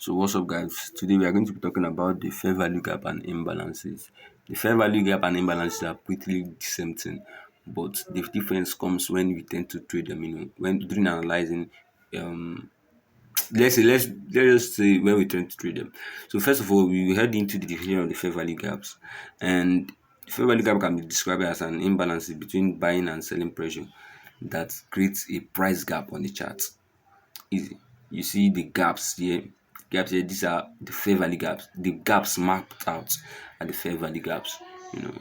So what's up guys? Today we are going to be talking about the fair value gap and imbalances. The fair value gap and imbalances are pretty the same thing, but the difference comes when we tend to trade them, when during analyzing um let's just say when we tend to trade them. So first of all, we will head into the definition of the fair value gaps. And the fair value gap can be described as an imbalance between buying and selling pressure that creates a price gap on the chart. Easy. You see the gaps here. Gaps here, these are the fair value gaps. The gaps marked out are the fair value gaps. You know.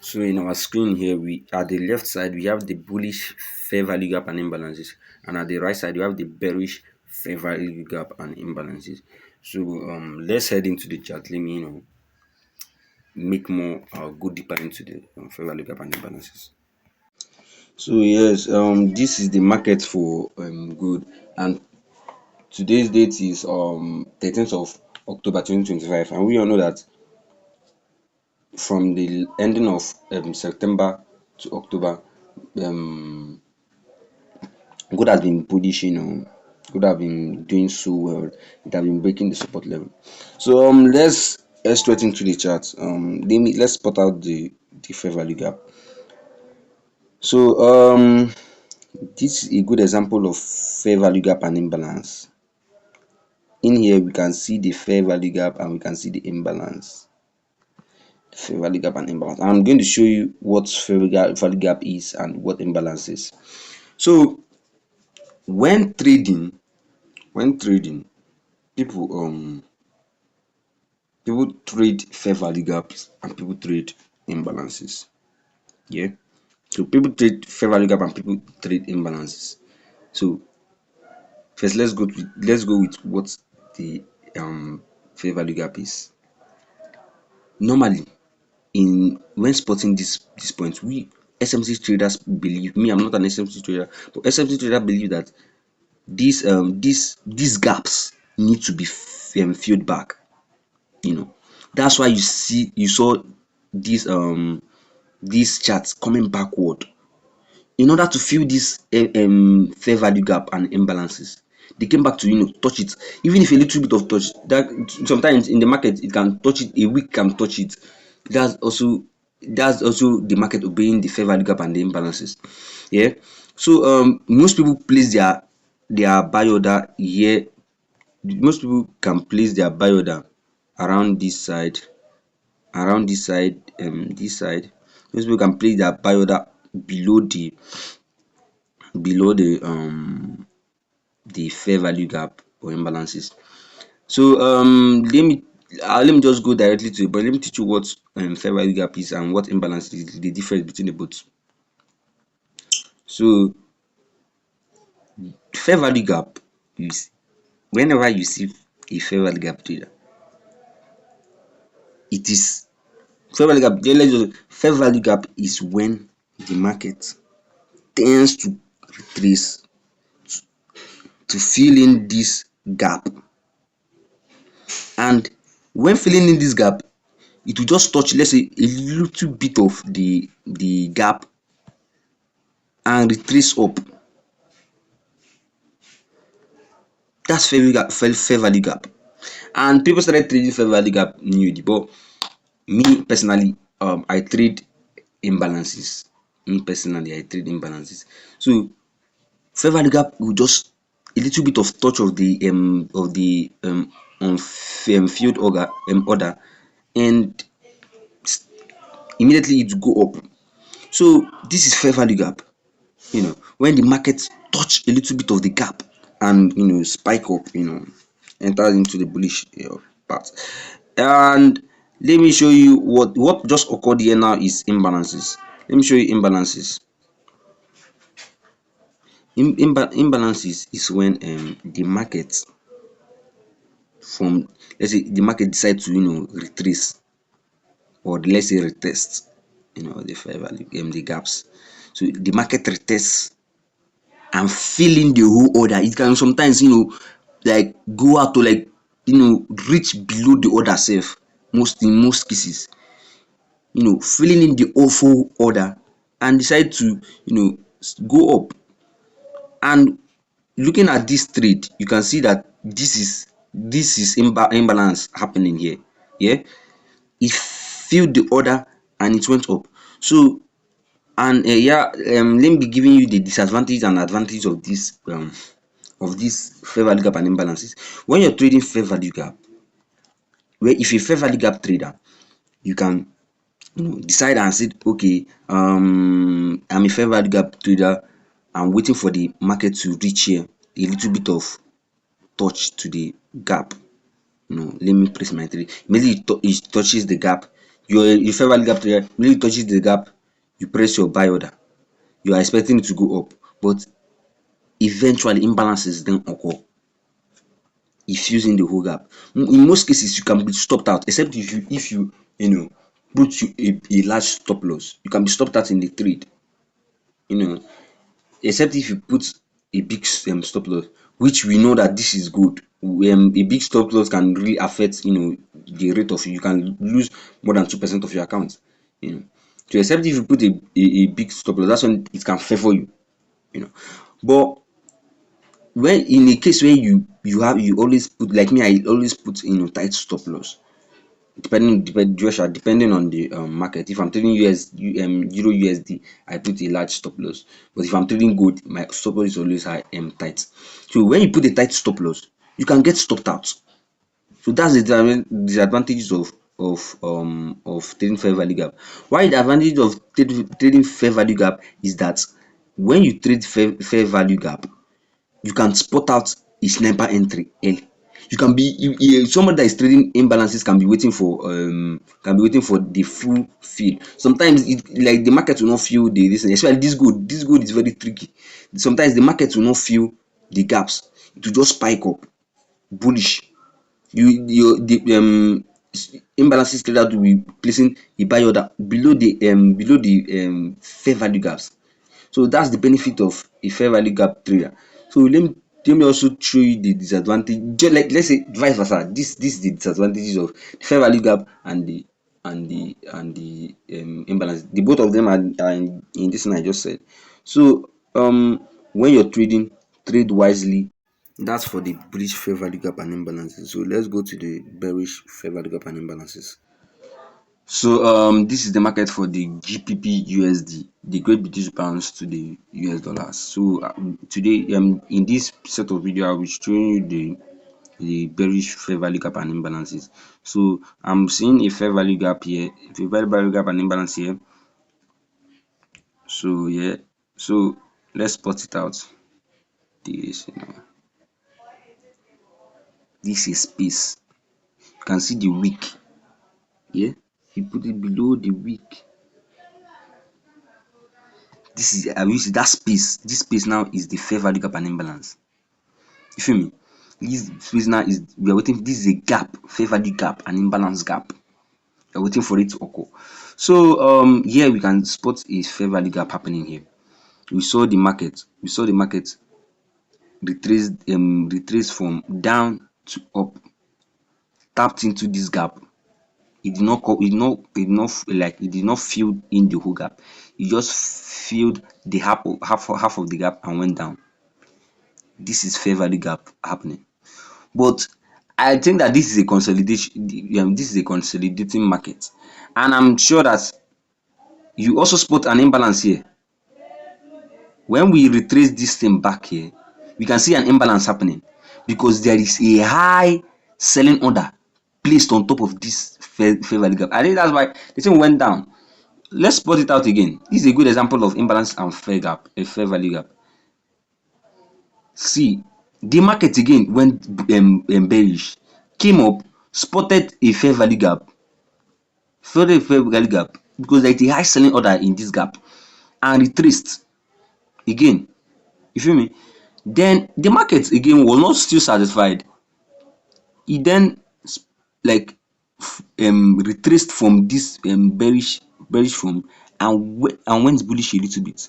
So in our screen here, we at the left side we have the bullish fair value gap and imbalances, and at the right side we have the bearish fair value gap and imbalances. So let's head into the chart. Let me make more go deeper into the fair value gap and imbalances. So yes, this is the market for gold, and today's date is 13th of October 2025, and we all know that from the ending of September to October, um, gold has been bullish. Gold have been doing so well. It has been breaking the support level. So let's straight into the chart. Let's spot out the fair value gap. So this is a good example of fair value gap and imbalance. In here we can see the fair value gap and we can see the imbalance. Fair value gap and imbalance. I'm going to show you what value gap is and what imbalance is. So when trading, people people trade fair value gaps and people trade imbalances. Yeah. So people trade fair value gap and people trade imbalances. So first let's go with what the fair value gap is. Normally, in when spotting this point, we SMC traders believe, me I'm not an SMC trader, but SMC trader believe that these gaps need to be filled back. That's why you saw these charts coming backward in order to fill this fair value gap and imbalances. They came back to touch it, even if a little bit of touch. That sometimes in the market it can touch it, a week can touch it. That's also the market obeying the fair value gap and the imbalances. Yeah. So most people place their buy order here. Most people can place their buy order around this side. Most people can place their buy order below the fair value gap or imbalances. So let me just go directly to it, but let me teach you what fair value gap is and what imbalance is, the difference between the both. So fair value gap is whenever you see a fair value gap trader, it is fair value gap. Fair value gap is when the market tends to retrace to fill in this gap, and when filling in this gap, it will just touch, let's say, a little bit of the gap and retrace up. That's fair value gap. And people started trading fair value gap newly, but me personally, I trade imbalances. So fair value gap will just a little bit of touch of the field order, and immediately it go up. So this is fair value gap. When the market touch a little bit of the gap and spike up, enters into the bullish part. And let me show you what just occurred here now is imbalances. Let me show you imbalances. Imbalances is when the market, from let's say the market decide to retrace, or let's say retest the fair value the gaps. So the market retests and fill in the whole order. It can sometimes like go out to, like, reach below the order self. In most cases, filling in the awful order and decide to go up. And looking at this trade, you can see that this is this is imbalance happening here. Yeah, it filled the order and it went up. So and yeah, let me be giving you the disadvantage and advantage of this fair value gap and imbalances. When you're trading fair value gap, where if you're a fair value gap trader, you can decide and say, okay, I'm a fair value gap trader. I'm waiting for the market to reach here, a little bit of touch to the gap. Let me place my trade. Immediately it touches the gap. Your fair value gap trader, immediately it touches the gap, you press your buy order. You are expecting it to go up, but eventually imbalances then occur. If using the whole gap. In most cases, you can be stopped out, except if you put a large stop loss. You can be stopped out in the trade. You know, except if you put a big stop loss, which we know that this is good. A big stop loss can really affect the rate of you can lose more than 2% of your account. You know, so except if you put a big stop loss, that's when it can favor you. You know, but when in a case where you always put, like me, I always put tight stop loss, Joshua, depending on the market. If I'm trading euro USD, I put a large stop loss. But if I'm trading gold, my stop loss is always high tight. So when you put a tight stop loss, you can get stopped out. So that's the disadvantages of trading fair value gap. Why the advantage of trading fair value gap is that when you trade fair value gap, you can spot out a sniper entry early. You can be somebody that is trading imbalances can be waiting for the full fill. Sometimes like the market will not feel the this, especially this gold. This gold is very tricky. Sometimes the market will not feel the gaps. It will just spike up bullish. The imbalances trader will be placing a buy order below the fair value gaps. So that's the benefit of a fair value gap trader. So let me also show you the disadvantage. Just like let's say vice versa. This is the disadvantages of the fair value gap and the imbalance. The both of them are in this thing I just said. So when you're trading, trade wisely. That's for the bullish fair value gap and imbalances. So let's go to the bearish fair value gap and imbalances. So this is the market for the GBP USD, the Great British Pounds to the US dollars. So today in this set of video I will show you the bearish fair value gap and imbalances. So I'm seeing a fair value gap here, a fair value gap and imbalance here. So yeah, so let's spot it out. This is space. You can see the wick. Yeah, you put it below the wick. This is you see that space. This space now is the fair value gap and imbalance. You feel me? This space now is we are waiting. This is a gap, fair value gap and imbalance gap. We are waiting for it to occur. So here we can spot a fair value gap happening here. We saw the market. We saw the market retrace from down to up, tapped into this gap. It did not it did not fill in the whole gap. It just filled the half of the gap and went down. This is fair value gap happening. But I think that this is a consolidation. This is a consolidating market, and I'm sure that you also spot an imbalance here. When we retrace this thing back here, we can see an imbalance happening because there is a high selling order placed on top of this fair value gap. I think that's why the thing went down. Let's spot it out again. This is a good example of imbalance and fair value gap. See, the market again went bearish, came up, spotted a fair value gap because there is a high selling order in this gap and retraced again. You feel me? Then the market again was not still satisfied. E then like retraced from this bearish form and went bullish a little bit,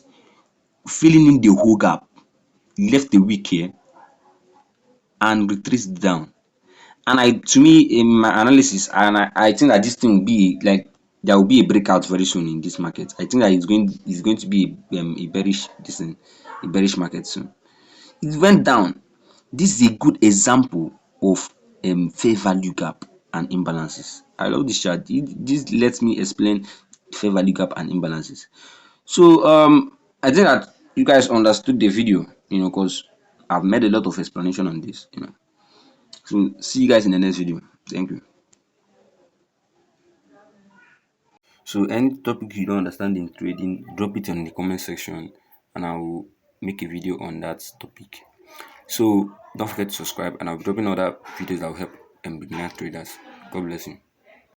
filling in the whole gap, left a wick here and retraced down. And to me, in my analysis, and I think that this thing will be like there will be a breakout very soon in this market. I think that it's going to be a bearish market soon. It went down. This is a good example of fair value gap and imbalances. I love this chart. This lets me explain fair value gap and imbalances. So I think that you guys understood the video, because I've made a lot of explanation on this. So see you guys in the next video. Thank you. So any topic you don't understand in trading, drop it in the comment section and I will make a video on that topic. So don't forget to subscribe and I'll be dropping other videos that will help beginner traders. God bless you.